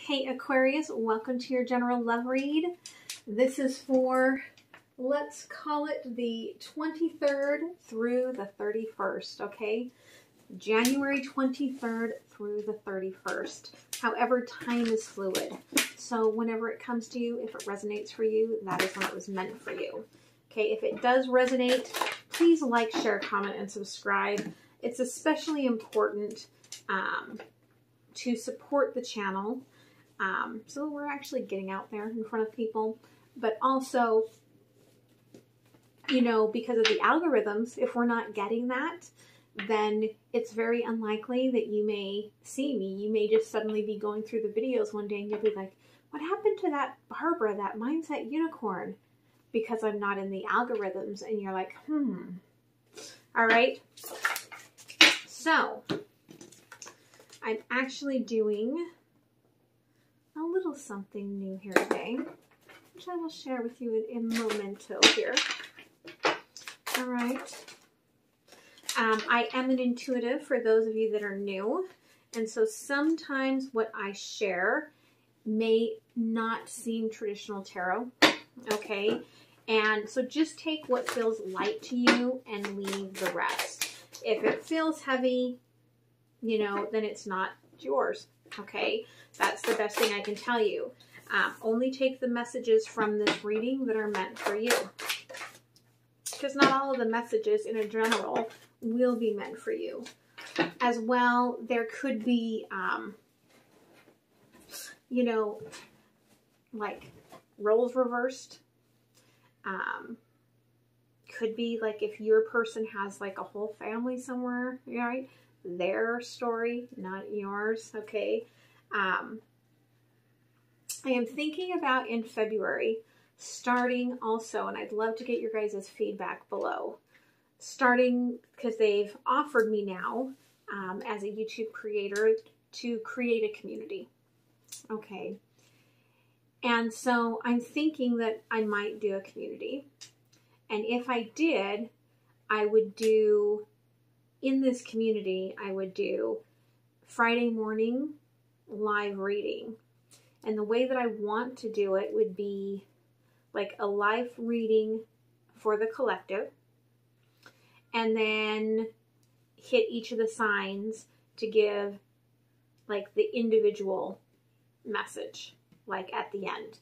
Hey Aquarius, welcome to your general love read. This is for, let's call it the 23rd through the 31st, okay? January 23rd through the 31st. However, time is fluid. So whenever it comes to you, if it resonates for you, that is when it was meant for you. Okay, if it does resonate, please like, share, comment, and subscribe. It's especially important to support the channel. So we're actually getting out there in front of people, but also, you know, because of the algorithms, if we're not getting that, then it's very unlikely that you may see me. You may just suddenly be going through the videos one day and you'll be like, what happened to that Barbara, that Mindset Unicorn? Because I'm not in the algorithms, and you're like, All right. So I'm actually doing a little something new here today, which I will share with you in a momento here. All right. I am an intuitive for those of you that are new. And so sometimes what I share may not seem traditional tarot. Okay. And so just take what feels light to you and leave the rest. If it feels heavy, you know, then it's not yours. Okay. That's the best thing I can tell you. Only take the messages from this reading that are meant for you. Because not all of the messages in a general will be meant for you. As well, there could be, you know, like roles reversed. Could be like if your person has like a whole family somewhere, right? Their story, not yours, okay? I am thinking about in February starting also, and I'd love to get your guys' feedback below, starting because they've offered me now as a YouTube creator to create a community. Okay. And so I'm thinking that I might do a community. And if I did, I would do, in this community, I would do Friday morning live reading. And the way that I want to do it would be like a live reading for the collective, and then hit each of the signs to give like the individual message, like at the end.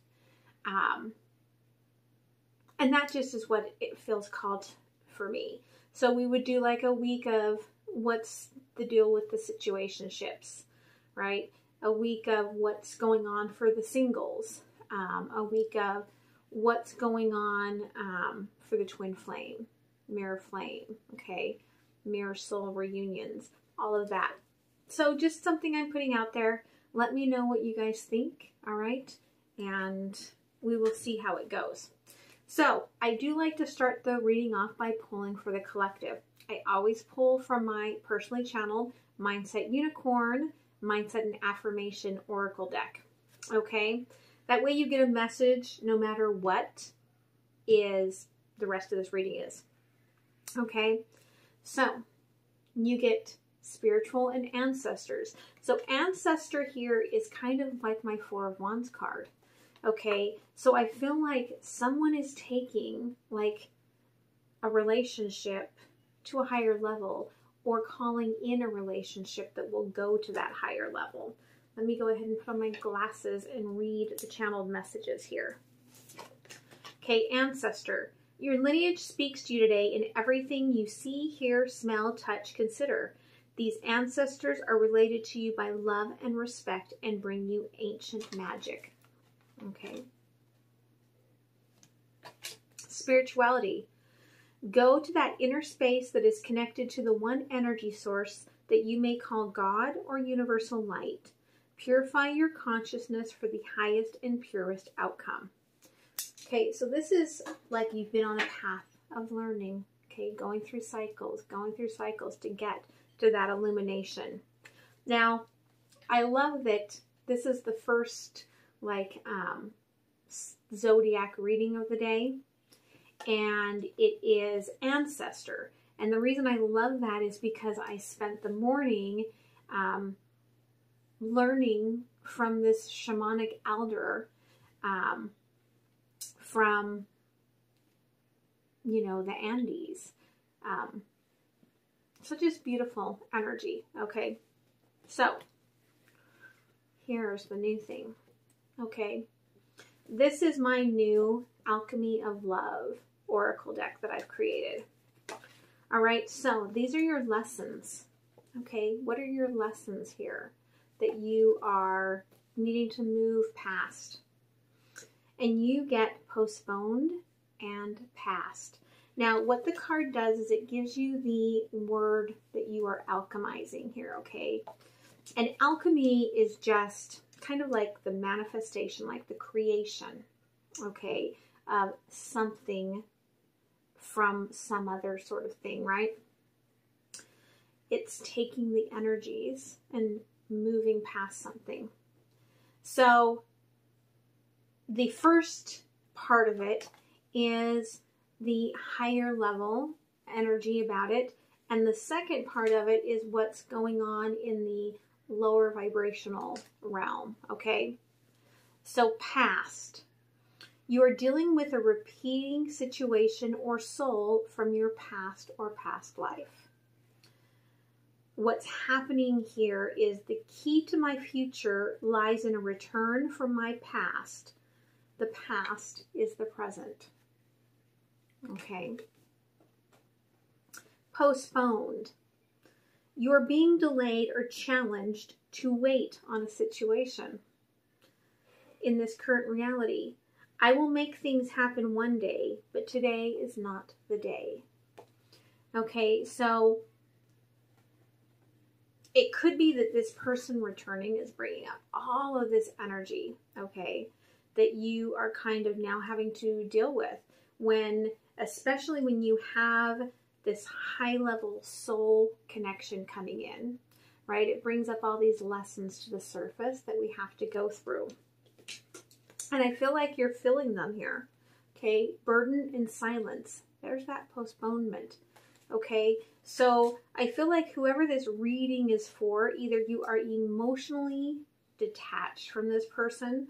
And that just is what it feels called for me. So we would do like a week of what's the deal with the situationships, right? A week of what's going on for the singles. A week of what's going on for the twin flame, mirror flame, okay? Mirror soul reunions, all of that. So just something I'm putting out there. Let me know what you guys think, all right? And we will see how it goes. So I do like to start the reading off by pulling for the collective. I always pull from my personally channeled Mindset Unicorn, Mindset and Affirmation Oracle deck. Okay? That way you get a message no matter what is the rest of this reading is. Okay? So you get spiritual and ancestors. So ancestor here is kind of like my Four of Wands card. Okay? So I feel like someone is taking like a relationship to a higher level, or calling in a relationship that will go to that higher level. Let me go ahead and put on my glasses and read the channeled messages here. Okay, ancestor. Your lineage speaks to you today in everything you see, hear, smell, touch, consider. These ancestors are related to you by love and respect and bring you ancient magic. Okay. Spirituality. Go to that inner space that is connected to the one energy source that you may call God or universal light. Purify your consciousness for the highest and purest outcome. Okay, so this is like you've been on a path of learning, okay, going through cycles to get to that illumination. Now, I love that this is the first like zodiac reading of the day. And it is ancestor. And the reason I love that is because I spent the morning learning from this shamanic elder, from, you know, the Andes. So just beautiful energy, okay? So, here's the new thing, okay? This is my new Alchemy of Love Oracle deck that I've created. All right, so these are your lessons, okay? What are your lessons here that you are needing to move past? And you get postponed and past. Now, what the card does is it gives you the word that you are alchemizing here, okay? And alchemy is just kind of like the manifestation, like the creation, okay, of something from some other sort of thing, right? It's taking the energies and moving past something. So the first part of it is the higher level energy about it. And the second part of it is what's going on in the lower vibrational realm, okay? So past. You are dealing with a repeating situation or soul from your past or past life. What's happening here is the key to my future lies in a return from my past. The past is the present. Okay. Postponed. You are being delayed or challenged to wait on a situation. In this current reality, I will make things happen one day, but today is not the day. Okay, so it could be that this person returning is bringing up all of this energy, okay, that you are kind of now having to deal with when, especially when you have this high level soul connection coming in, right? It brings up all these lessons to the surface that we have to go through. And I feel like you're feeling them here, okay? Burden and silence. There's that postponement, okay? So I feel like whoever this reading is for, either you are emotionally detached from this person,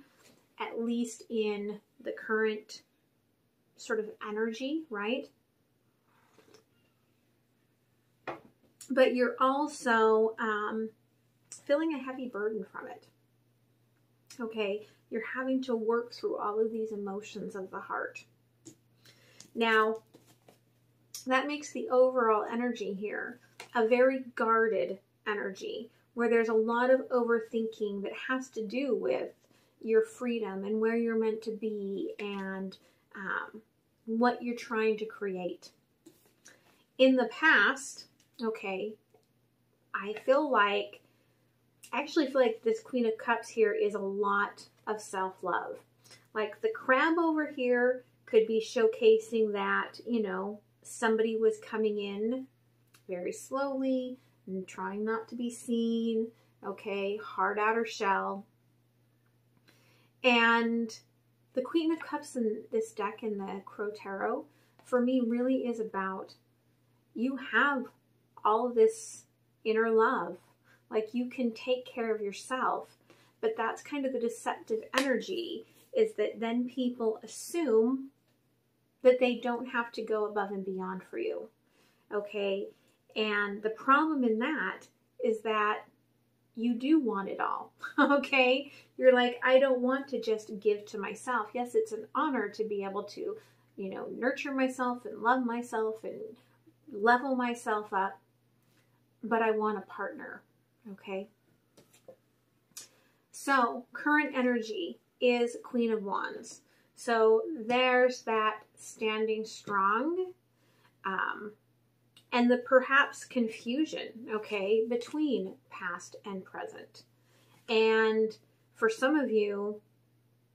at least in the current sort of energy, right? But you're also feeling a heavy burden from it, okay? You're having to work through all of these emotions of the heart. Now, that makes the overall energy here a very guarded energy where there's a lot of overthinking that has to do with your freedom and where you're meant to be and what you're trying to create. In the past, okay, I actually feel like this Queen of Cups here is a lot of self-love. Like the crab over here could be showcasing that, you know, somebody was coming in very slowly and trying not to be seen, okay, hard outer shell. And the Queen of Cups in this deck in the Crow Tarot, for me, really is about you have all of this inner love. Like you can take care of yourself, but that's kind of the deceptive energy, is that then people assume that they don't have to go above and beyond for you, okay? And the problem in that is that you do want it all, okay? You're like, I don't want to just give to myself. Yes, it's an honor to be able to, you know, nurture myself and love myself and level myself up, but I want a partner, okay? So, current energy is Queen of Wands. So, there's that standing strong, and the perhaps confusion, okay, between past and present. And for some of you,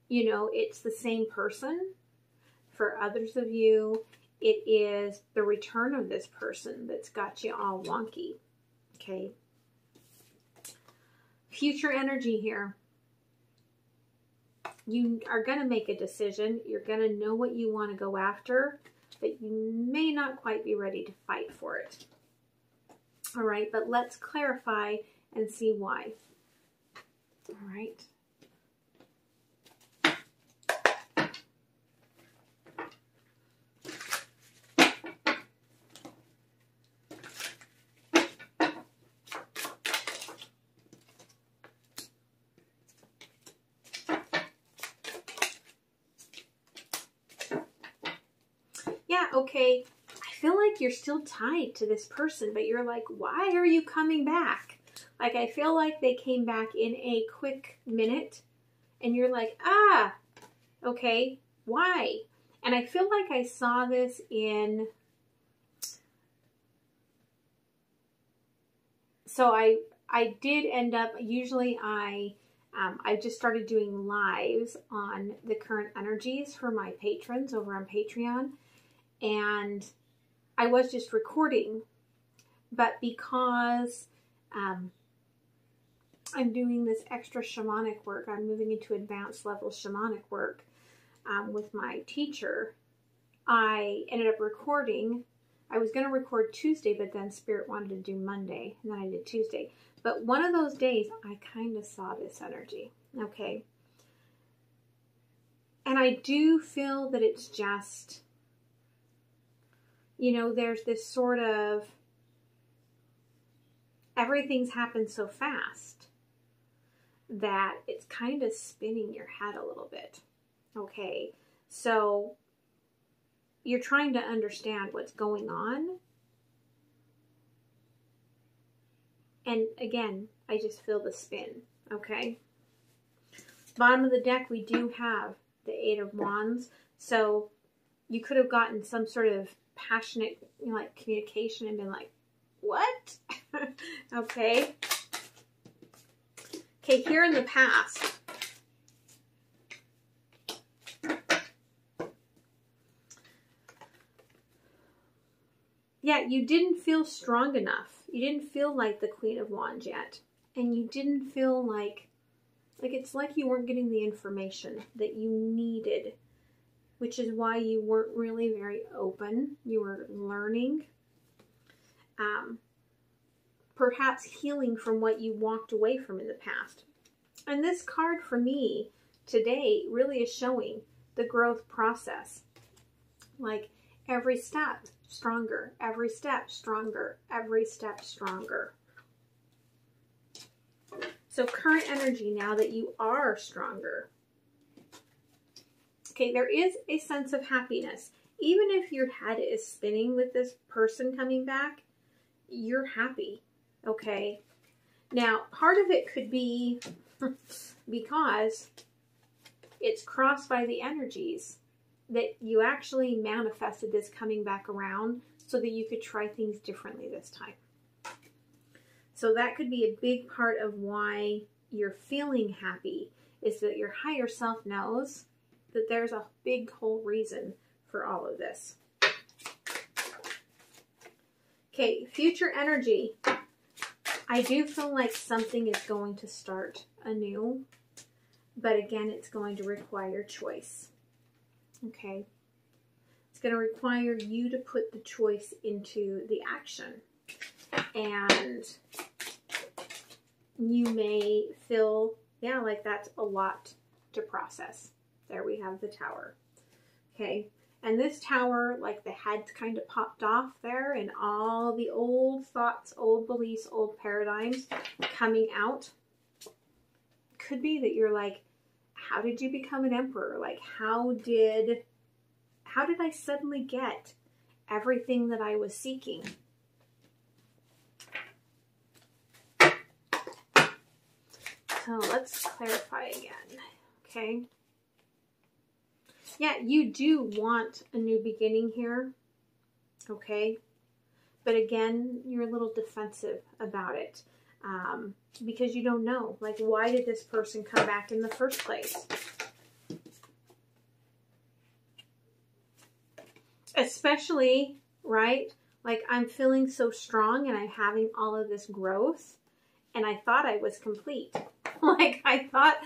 you know, it's the same person. For others of you, it is the return of this person that's got you all wonky, okay? Future energy here. You are going to make a decision. You're going to know what you want to go after, but you may not quite be ready to fight for it. All right, but let's clarify and see why. All right. Yeah, okay. I feel like you're still tied to this person, but you're like, why are you coming back? Like, I feel like they came back in a quick minute, and you're like, ah, okay, why? And I feel like I saw this in, so I did end up, usually I just started doing lives on the current energies for my patrons over on Patreon, and I was just recording, but because I'm doing this extra shamanic work, I'm moving into advanced level shamanic work with my teacher, I ended up recording. I was going to record Tuesday, but then Spirit wanted to do Monday, and then I did Tuesday. But one of those days, I kind of saw this energy, okay? And I do feel that it's just, you know, there's this sort of, everything's happened so fast that it's kind of spinning your head a little bit, okay? So you're trying to understand what's going on. And again, I just feel the spin, okay? Bottom of the deck, we do have the Eight of Wands. So you could have gotten some sort of passionate, you know, like communication and been like, what? Okay. Okay, here in the past, yeah, you didn't feel strong enough. You didn't feel like the Queen of Wands yet. And you didn't feel like it's like you weren't getting the information that you needed, which is why you weren't really very open. You were learning. Perhaps healing from what you walked away from in the past. And this card for me today really is showing the growth process. Like every step stronger, every step stronger, every step stronger. So current energy now that you are stronger. Okay, there is a sense of happiness. Even if your head is spinning with this person coming back, you're happy. Okay, now part of it could be because it's crossed by the energies that you actually manifested this coming back around so that you could try things differently this time. So that could be a big part of why you're feeling happy, is that your higher self knows that there's a big whole reason for all of this. Okay, future energy. I do feel like something is going to start anew, but again, it's going to require choice. Okay? It's going to require you to put the choice into the action. And you may feel, yeah, like that's a lot to process. There we have the Tower. Okay? And this Tower, like the head's kind of popped off there, and all the old thoughts, old beliefs, old paradigms coming out. Could be that you're like, how did you become an emperor? Like, how did I suddenly get everything that I was seeking? So let's clarify again, okay? Yeah, you do want a new beginning here, okay? But again, you're a little defensive about it because you don't know. Like, why did this person come back in the first place? Especially, right? Like, I'm feeling so strong and I'm having all of this growth and I thought I was complete. Like, I thought,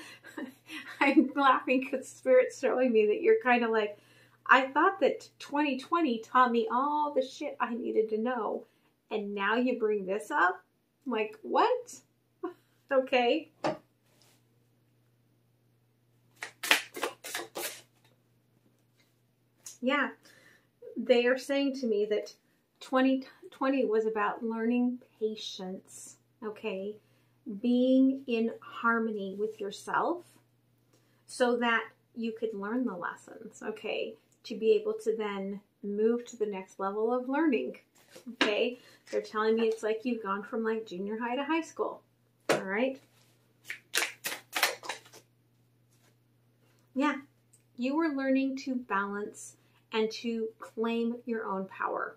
I'm laughing because Spirit's showing me that you're kind of like, I thought that 2020 taught me all the shit I needed to know. And now you bring this up? I'm like, what? Okay. Yeah, they are saying to me that 2020 was about learning patience, okay? Being in harmony with yourself so that you could learn the lessons, okay? To be able to then move to the next level of learning, okay? They're telling me it's like you've gone from like junior high to high school, all right? Yeah, you were learning to balance and to claim your own power,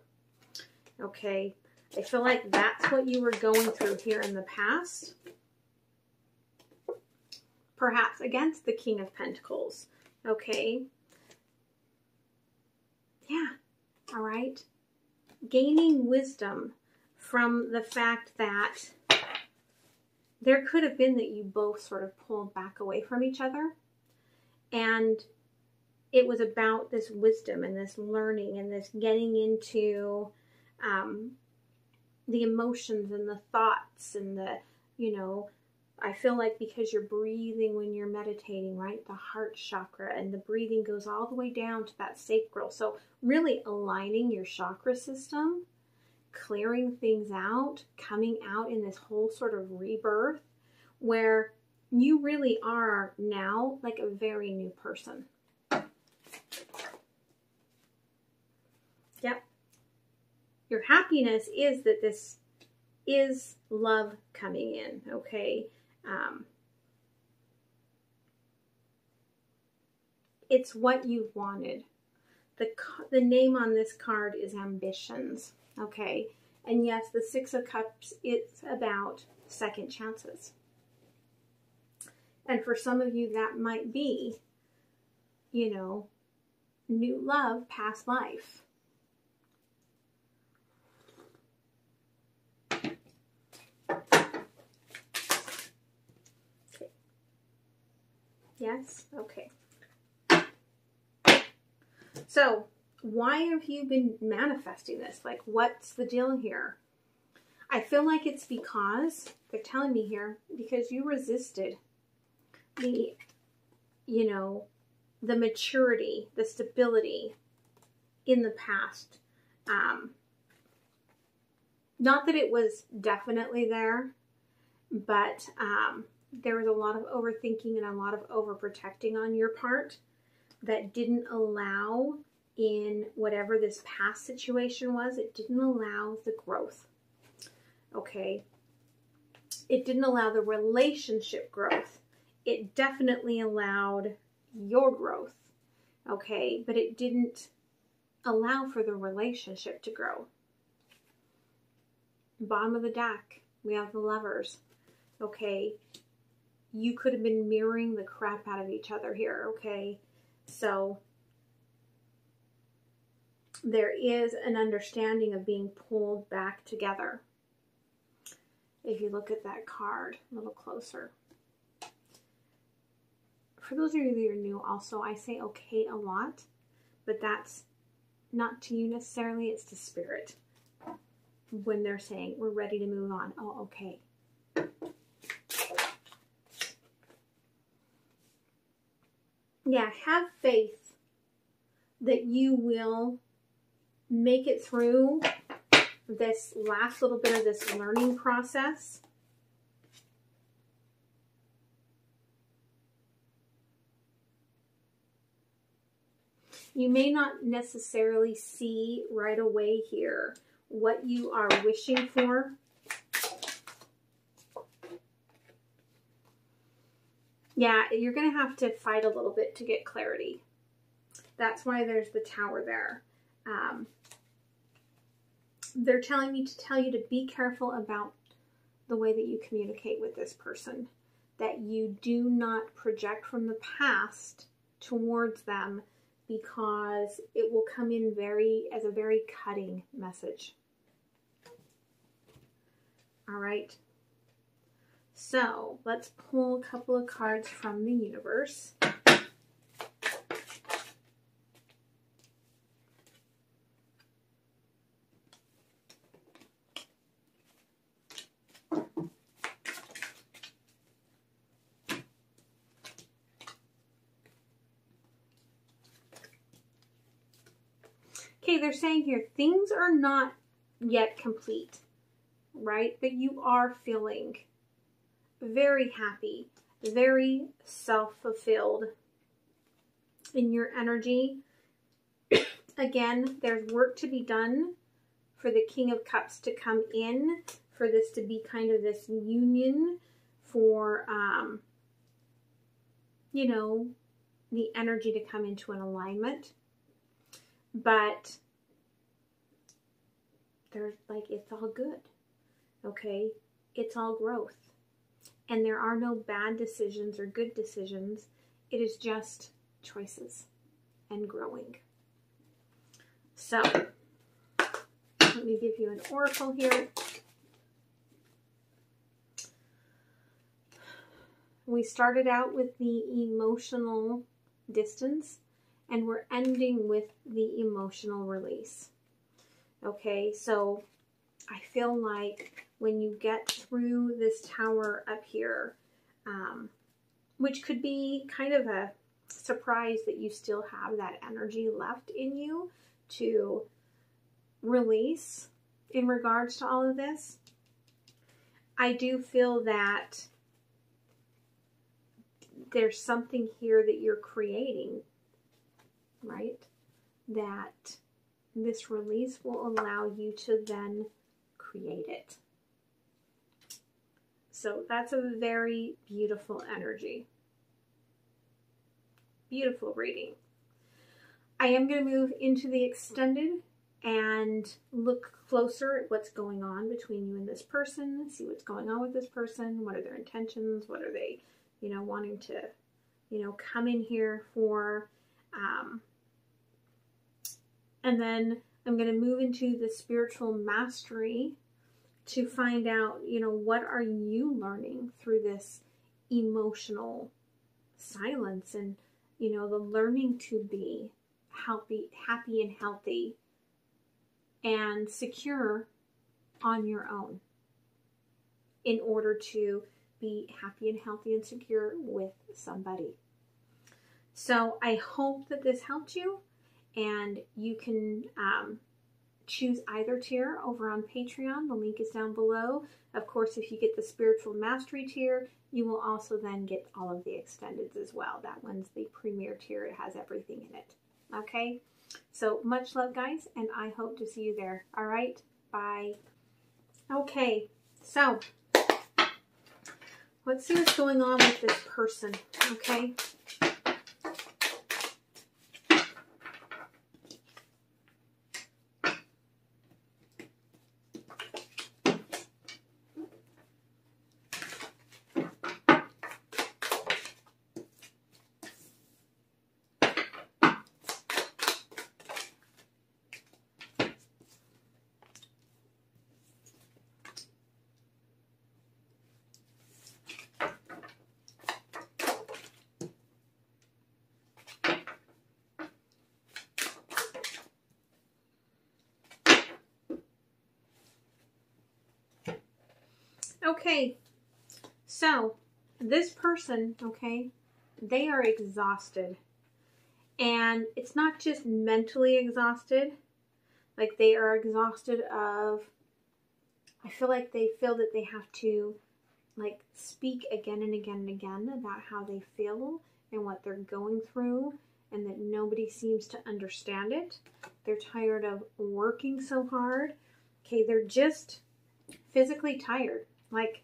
okay? I feel like that's what you were going through here in the past. Perhaps against the King of Pentacles, okay? Yeah, all right? Gaining wisdom from the fact that there could have been that you both sort of pulled back away from each other. And it was about this wisdom and this learning and this getting into the emotions and the thoughts and the, you know, I feel like because you're breathing when you're meditating, right? The heart chakra, and the breathing goes all the way down to that sacral. So really aligning your chakra system, clearing things out, coming out in this whole sort of rebirth where you really are now like a very new person. Yep. Your happiness is that this is love coming in, okay? It's what you've wanted. The name on this card is ambitions, okay? And yes, the Six of Cups, it's about second chances. And for some of you, that might be, you know, new love, past life. Okay. Yes? Okay. So, why have you been manifesting this? Like, what's the deal here? I feel like it's because, they're telling me here, because you resisted the, you know, the maturity, the stability in the past. Not that it was definitely there, but there was a lot of overthinking and a lot of overprotecting on your part that didn't allow, in whatever this past situation was, it didn't allow the growth. Okay? It didn't allow the relationship growth. It definitely allowed your growth, okay? But it didn't allow for the relationship to grow. Bottom of the deck, we have the Lovers, okay? You could have been mirroring the crap out of each other here, okay? So there is an understanding of being pulled back together. If you look at that card a little closer. For those of you that are new, also, I say okay a lot, but that's not to you necessarily, it's to spirit. When they're saying, we're ready to move on. Oh, okay. Yeah, have faith that you will make it through this last little bit of this learning process. You may not necessarily see right away here what you are wishing for. Yeah, you're going to have to fight a little bit to get clarity. That's why there's the Tower there. They're telling me to tell you to be careful about the way that you communicate with this person. That you do not project from the past towards them, because it will come in as a very cutting message. All right. So let's pull a couple of cards from the universe. Okay, they're saying here, things are not yet complete, right? But you are feeling very happy, very self-fulfilled in your energy. Again, there's work to be done for the King of Cups to come in, for this to be kind of this union, for, you know, the energy to come into an alignment. But there's like, it's all good, okay? It's all growth. And there are no bad decisions or good decisions. It is just choices and growing. So, let me give you an oracle here. We started out with the emotional distance, and we're ending with the emotional release. Okay, so I feel like when you get through this tower up here, which could be kind of a surprise that you still have that energy left in you to release in regards to all of this, I do feel that there's something here that you're creating, right? That this release will allow you to then create it. So that's a very beautiful energy. Beautiful reading. I am going to move into the extended and look closer at what's going on between you and this person, see what's going on with this person, what are their intentions, what are they, you know, wanting to, you know, come in here for, and then I'm going to move into the spiritual mastery to find out, you know, what are you learning through this emotional silence, and, you know, the learning to be happy and healthy and secure on your own in order to be happy and healthy and secure with somebody. So I hope that this helped you, and you can choose either tier over on Patreon. The link is down below. Of course, if you get the Spiritual Mastery tier, you will also then get all of the extendeds as well. That one's the premier tier. It has everything in it. Okay? So much love, guys, and I hope to see you there. All right? Bye. Okay, so let's see what's going on with this person, okay? Okay, so this person, okay, they are exhausted. And it's not just mentally exhausted, like they are exhausted of, I feel like they feel that they have to like speak again and again and again about how they feel and what they're going through, and that nobody seems to understand it. They're tired of working so hard. Okay, they're just physically tired. Like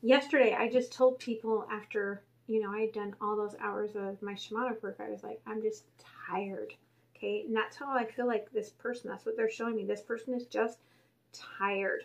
yesterday, I just told people after, you know, I had done all those hours of my shamanic work, I was like, I'm just tired. Okay, and that's how I feel like this person, that's what they're showing me. This person is just tired.